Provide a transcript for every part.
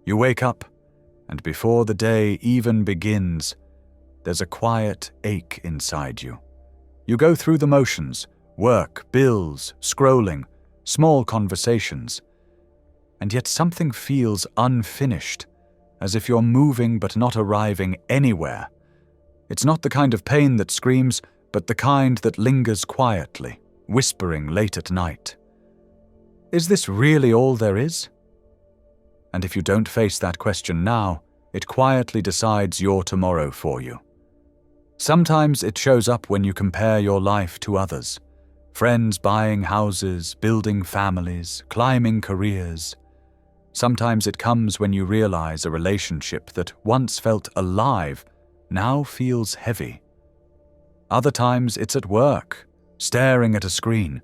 You wake up, and before the day even begins, there's a quiet ache inside you. You go through the motions, work, bills, scrolling, small conversations, and yet something feels unfinished, as if you're moving but not arriving anywhere. It's not the kind of pain that screams, but the kind that lingers quietly, whispering late at night. Is this really all there is? And if you don't face that question now, it quietly decides your tomorrow for you. Sometimes it shows up when you compare your life to others. Friends buying houses, building families, climbing careers. Sometimes it comes when you realize a relationship that once felt alive now feels heavy. Other times it's at work, staring at a screen,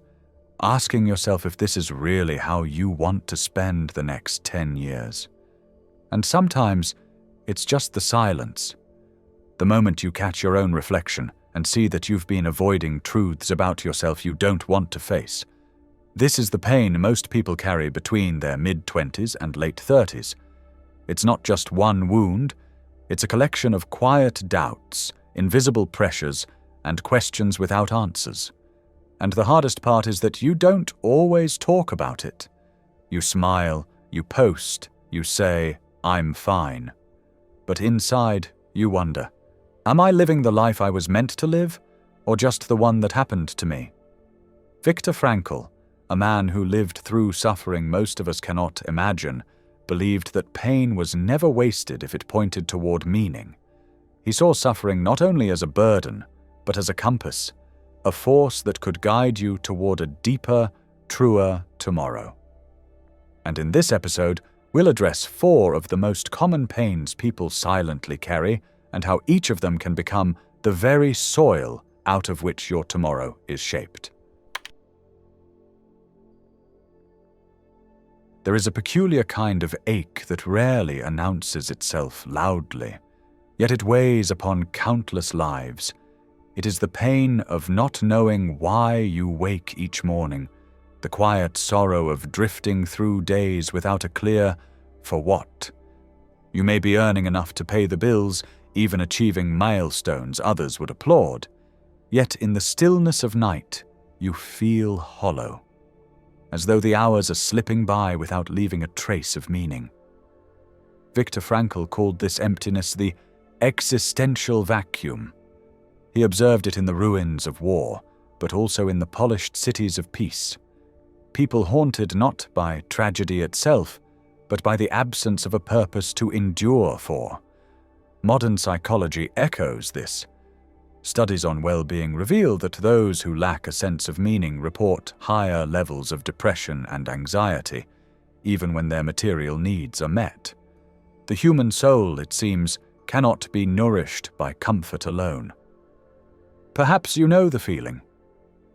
asking yourself if this is really how you want to spend the next 10 years. And sometimes it's just the silence. The moment you catch your own reflection and see that you've been avoiding truths about yourself you don't want to face. This is the pain most people carry between their mid-20s and late 30s. It's not just one wound, it's a collection of quiet doubts, invisible pressures, and questions without answers. And the hardest part is that you don't always talk about it. You smile, you post, you say, "I'm fine." But inside, you wonder, am I living the life I was meant to live, or just the one that happened to me? Viktor Frankl, a man who lived through suffering most of us cannot imagine, believed that pain was never wasted if it pointed toward meaning. He saw suffering not only as a burden, but as a compass, a force that could guide you toward a deeper, truer tomorrow. And in this episode, we'll address 4 of the most common pains people silently carry and how each of them can become the very soil out of which your tomorrow is shaped. There is a peculiar kind of ache that rarely announces itself loudly, yet it weighs upon countless lives. It is the pain of not knowing why you wake each morning, the quiet sorrow of drifting through days without a clear "for what?" You may be earning enough to pay the bills, even achieving milestones others would applaud, yet in the stillness of night you feel hollow, as though the hours are slipping by without leaving a trace of meaning. Viktor Frankl called this emptiness the existential vacuum. He observed it in the ruins of war, but also in the polished cities of peace. People haunted not by tragedy itself, but by the absence of a purpose to endure for. Modern psychology echoes this. Studies on well-being reveal that those who lack a sense of meaning report higher levels of depression and anxiety, even when their material needs are met. The human soul, it seems, cannot be nourished by comfort alone. Perhaps you know the feeling.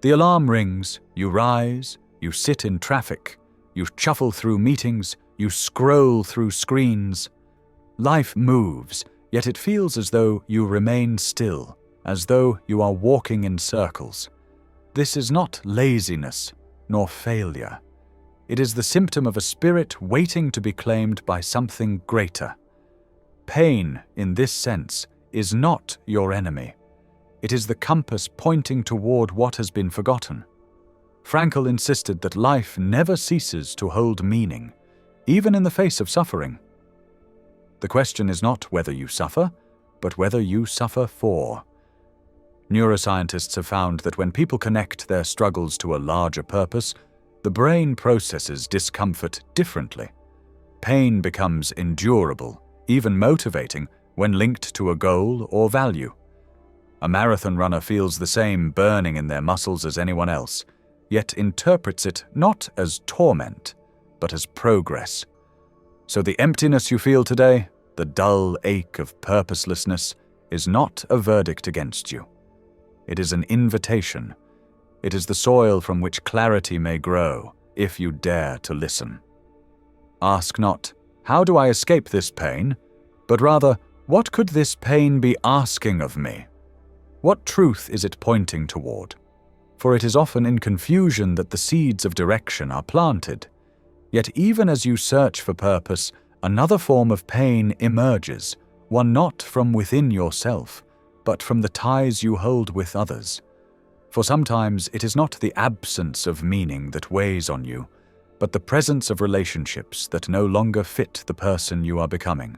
The alarm rings, you rise, you sit in traffic, you shuffle through meetings, you scroll through screens. Life moves, yet it feels as though you remain still, as though you are walking in circles. This is not laziness, nor failure. It is the symptom of a spirit waiting to be claimed by something greater. Pain, in this sense, is not your enemy. It is the compass pointing toward what has been forgotten. Frankl insisted that life never ceases to hold meaning, even in the face of suffering. The question is not whether you suffer, but whether you suffer for. Neuroscientists have found that when people connect their struggles to a larger purpose, the brain processes discomfort differently. Pain becomes endurable, even motivating, when linked to a goal or value. A marathon runner feels the same burning in their muscles as anyone else, yet interprets it not as torment, but as progress. So the emptiness you feel today, the dull ache of purposelessness, is not a verdict against you. It is an invitation. It is the soil from which clarity may grow, if you dare to listen. Ask not, "How do I escape this pain?" but rather, "What could this pain be asking of me?" What truth is it pointing toward? For it is often in confusion that the seeds of direction are planted. Yet even as you search for purpose, another form of pain emerges, one not from within yourself, but from the ties you hold with others. For sometimes it is not the absence of meaning that weighs on you, but the presence of relationships that no longer fit the person you are becoming.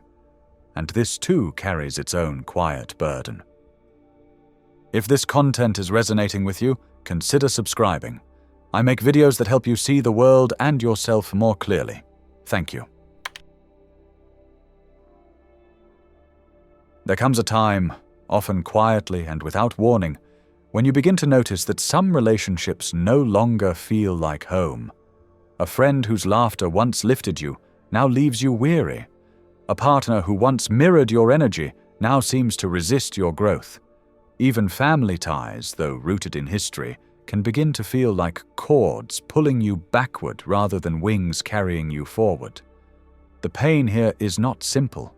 And this too carries its own quiet burden. If this content is resonating with you, consider subscribing. I make videos that help you see the world and yourself more clearly. Thank you. There comes a time, often quietly and without warning, when you begin to notice that some relationships no longer feel like home. A friend whose laughter once lifted you now leaves you weary. A partner who once mirrored your energy now seems to resist your growth. Even family ties, though rooted in history, can begin to feel like cords pulling you backward rather than wings carrying you forward. The pain here is not simple.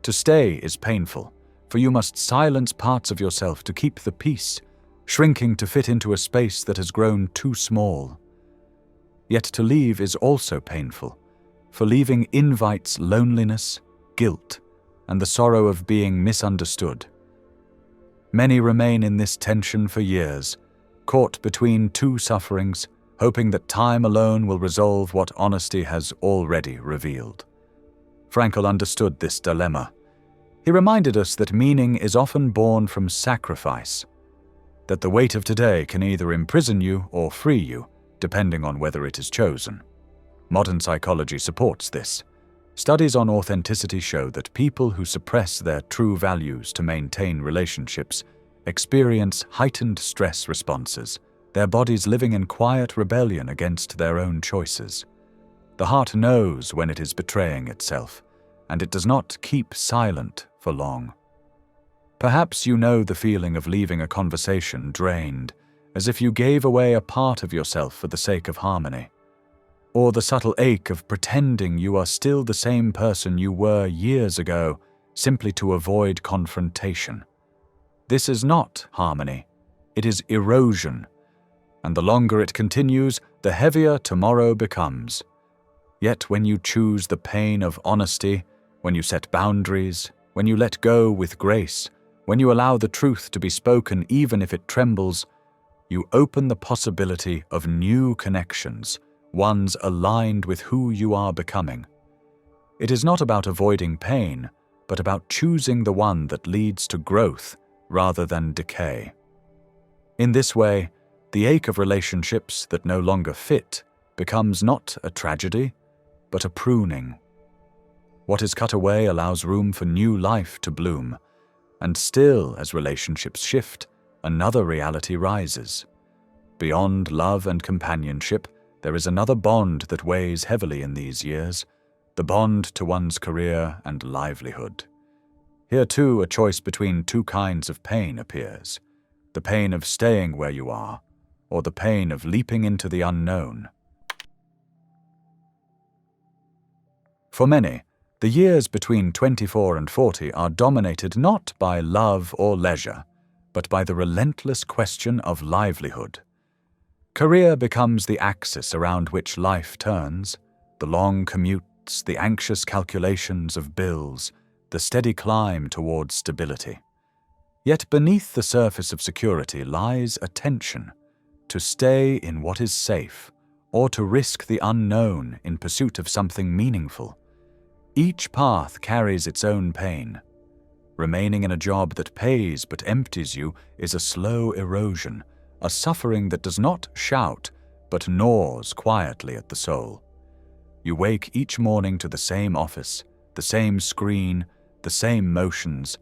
To stay is painful, for you must silence parts of yourself to keep the peace, shrinking to fit into a space that has grown too small. Yet to leave is also painful, for leaving invites loneliness, guilt, and the sorrow of being misunderstood. Many remain in this tension for years, caught between two sufferings, hoping that time alone will resolve what honesty has already revealed. Frankl understood this dilemma. He reminded us that meaning is often born from sacrifice, that the weight of today can either imprison you or free you, depending on whether it is chosen. Modern psychology supports this. Studies on authenticity show that people who suppress their true values to maintain relationships experience heightened stress responses, their bodies living in quiet rebellion against their own choices. The heart knows when it is betraying itself, and it does not keep silent for long. Perhaps you know the feeling of leaving a conversation drained, as if you gave away a part of yourself for the sake of harmony. Or the subtle ache of pretending you are still the same person you were years ago, simply to avoid confrontation. This is not harmony, it is erosion, and the longer it continues, the heavier tomorrow becomes. Yet when you choose the pain of honesty, when you set boundaries, when you let go with grace, when you allow the truth to be spoken even if it trembles, you open the possibility of new connections, ones aligned with who you are becoming. It is not about avoiding pain, but about choosing the one that leads to growth rather than decay. In this way, the ache of relationships that no longer fit becomes not a tragedy, but a pruning. What is cut away allows room for new life to bloom, and still, as relationships shift, another reality rises. Beyond love and companionship, there is another bond that weighs heavily in these years, the bond to one's career and livelihood. Here too, a choice between two kinds of pain appears, the pain of staying where you are, or the pain of leaping into the unknown. For many, the years between 24 and 40 are dominated not by love or leisure, but by the relentless question of livelihood. Career becomes the axis around which life turns, the long commutes, the anxious calculations of bills, the steady climb towards stability. Yet beneath the surface of security lies a tension, to stay in what is safe, or to risk the unknown in pursuit of something meaningful. Each path carries its own pain. Remaining in a job that pays but empties you is a slow erosion, a suffering that does not shout but gnaws quietly at the soul. You wake each morning to the same office, the same screen, the same motions,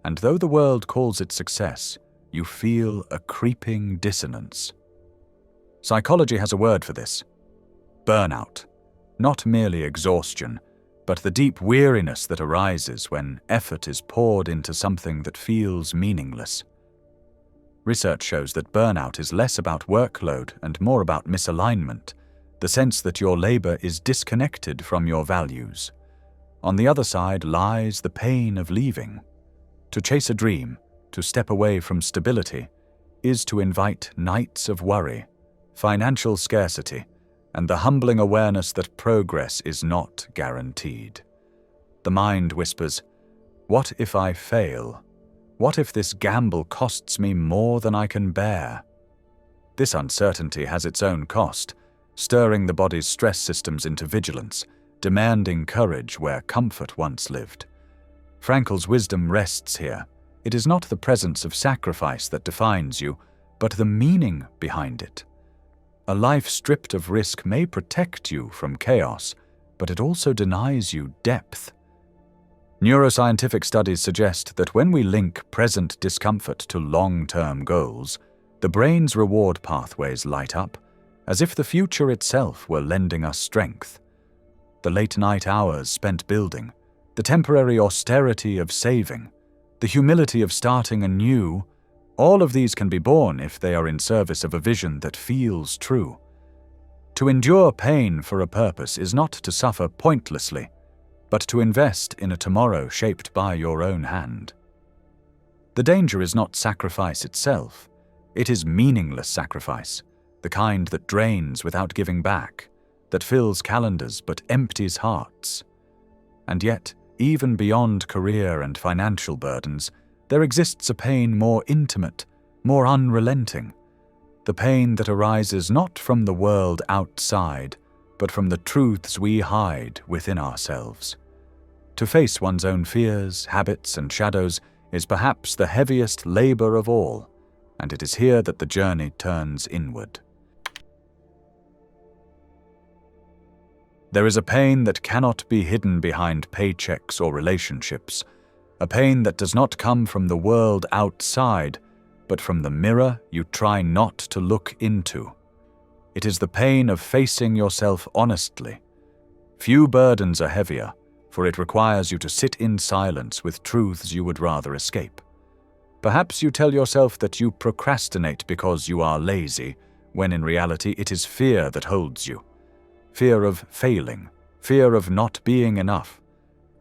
and though the world calls it success, you feel a creeping dissonance. Psychology has a word for this: burnout. Not merely exhaustion, but the deep weariness that arises when effort is poured into something that feels meaningless. Research shows that burnout is less about workload and more about misalignment, the sense that your labor is disconnected from your values. On the other side lies the pain of leaving. To chase a dream, to step away from stability, is to invite nights of worry, financial scarcity, and the humbling awareness that progress is not guaranteed. The mind whispers, "What if I fail? What if this gamble costs me more than I can bear?" This uncertainty has its own cost, stirring the body's stress systems into vigilance, demanding courage where comfort once lived. Frankl's wisdom rests here. It is not the presence of sacrifice that defines you, but the meaning behind it. A life stripped of risk may protect you from chaos, but it also denies you depth. Neuroscientific studies suggest that when we link present discomfort to long-term goals, the brain's reward pathways light up, as if the future itself were lending us strength. The late-night hours spent building, the temporary austerity of saving, the humility of starting anew, all of these can be born if they are in service of a vision that feels true. To endure pain for a purpose is not to suffer pointlessly, but to invest in a tomorrow shaped by your own hand. The danger is not sacrifice itself. It is meaningless sacrifice, the kind that drains without giving back, that fills calendars but empties hearts. And yet, even beyond career and financial burdens, there exists a pain more intimate, more unrelenting, the pain that arises not from the world outside, but from the truths we hide within ourselves. To face one's own fears, habits, and shadows is perhaps the heaviest labor of all, and it is here that the journey turns inward. There is a pain that cannot be hidden behind paychecks or relationships, a pain that does not come from the world outside, but from the mirror you try not to look into. It is the pain of facing yourself honestly. Few burdens are heavier, for it requires you to sit in silence with truths you would rather escape. Perhaps you tell yourself that you procrastinate because you are lazy, when in reality it is fear that holds you. Fear of failing, fear of not being enough.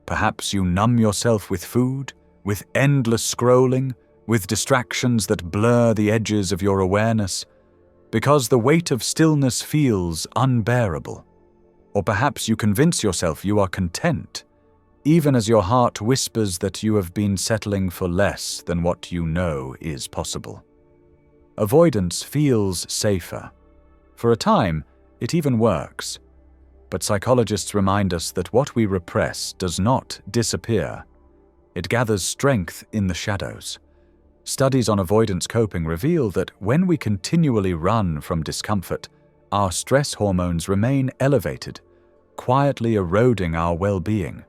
Perhaps you numb yourself with food, with endless scrolling, with distractions that blur the edges of your awareness, because the weight of stillness feels unbearable. Or perhaps you convince yourself you are content, even as your heart whispers that you have been settling for less than what you know is possible. Avoidance feels safer. For a time, it even works. But psychologists remind us that what we repress does not disappear. It gathers strength in the shadows. Studies on avoidance coping reveal that when we continually run from discomfort, our stress hormones remain elevated, quietly eroding our well-being.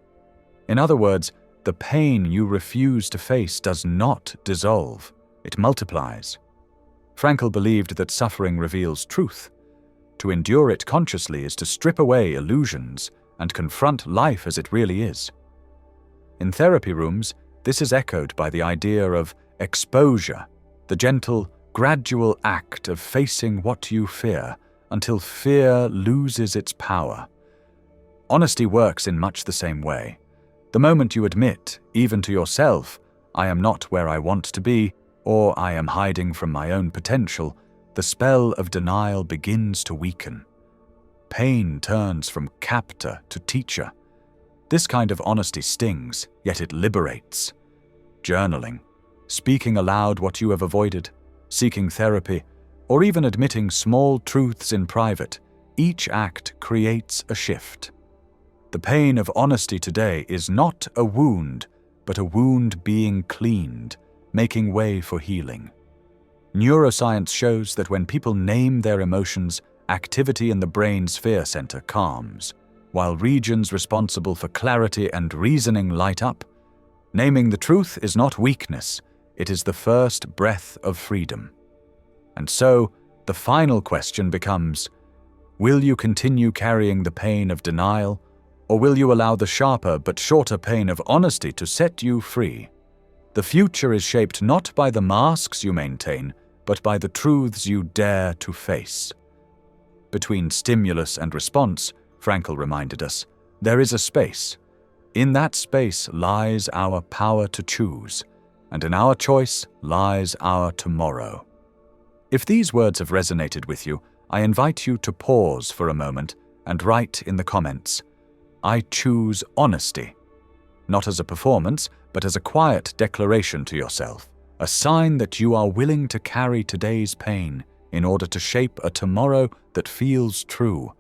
In other words, the pain you refuse to face does not dissolve, it multiplies. Frankl believed that suffering reveals truth. To endure it consciously is to strip away illusions and confront life as it really is. In therapy rooms, this is echoed by the idea of exposure, the gentle, gradual act of facing what you fear until fear loses its power. Honesty works in much the same way. The moment you admit, even to yourself, "I am not where I want to be," or "I am hiding from my own potential," the spell of denial begins to weaken. Pain turns from captor to teacher. This kind of honesty stings, yet it liberates. Journaling, speaking aloud what you have avoided, seeking therapy, or even admitting small truths in private, each act creates a shift. The pain of honesty today is not a wound, but a wound being cleaned, making way for healing. Neuroscience shows that when people name their emotions, activity in the brain's fear center calms, while regions responsible for clarity and reasoning light up. Naming the truth is not weakness, it is the first breath of freedom. And so, the final question becomes, will you continue carrying the pain of denial, or will you allow the sharper but shorter pain of honesty to set you free? The future is shaped not by the masks you maintain, but by the truths you dare to face. Between stimulus and response, Frankl reminded us, there is a space. In that space lies our power to choose, and in our choice lies our tomorrow. If these words have resonated with you, I invite you to pause for a moment and write in the comments, "I choose honesty." not as a performance, but as a quiet declaration to yourself, a sign that you are willing to carry today's pain in order to shape a tomorrow that feels true.